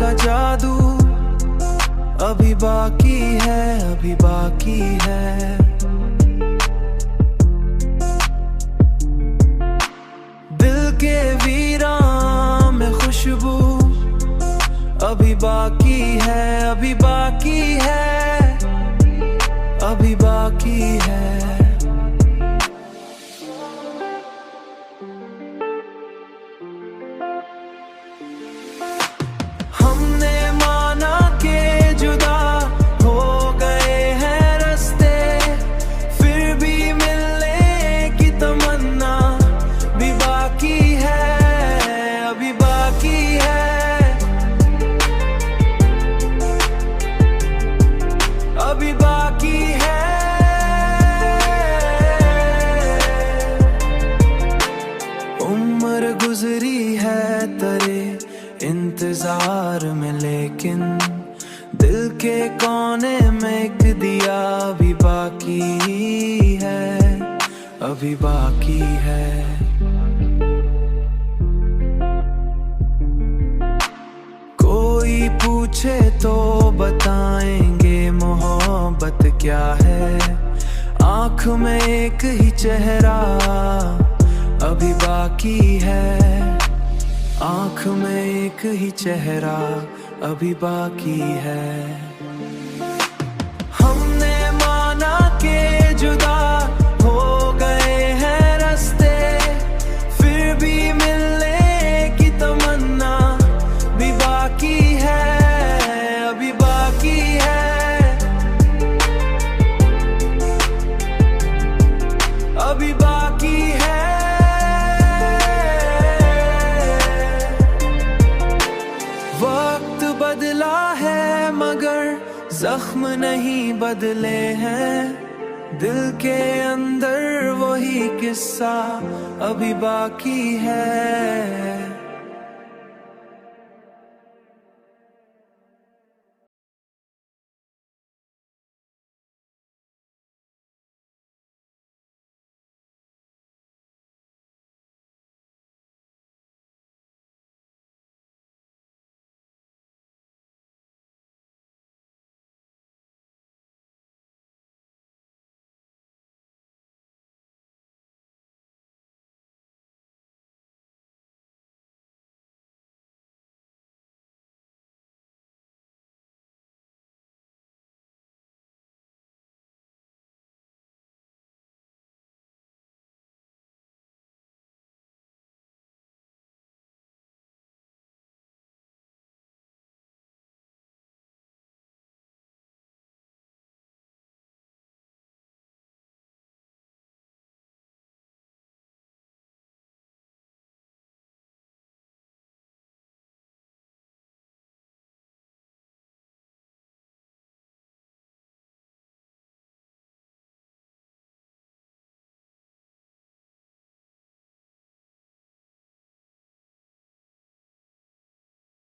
का जादू अभी बाकी है, अभी बाकी है। दिल के वीरान में खुशबू अभी बाकी है, अभी बाकी है, अभी बाकी है। हमने माना के जुदा हो गए हैं रास्ते, फिर भी मिलने की तमन्ना भी बाकी है, अभी बाकी है, अभी बाकी है। उम्र गुजरी है तेरे इंतजार में, लेकिन दिल के कोने में एक दिया अभी बाकी है, अभी बाकी है। कोई पूछे तो बताएंगे मोहब्बत क्या है, आँख में एक ही चेहरा अभी बाकी है, आँख में एक ही चेहरा अभी बाकी है। हमने माना के जुदा हो गए हैं रास्ते, फिर भी मिलने की तमन्ना भी बाकी है, अभी बाकी है, अभी बाकी है। वक्त बदला है मगर जख्म नहीं बदले हैं, दिल के अंदर वही किस्सा अभी बाकी है।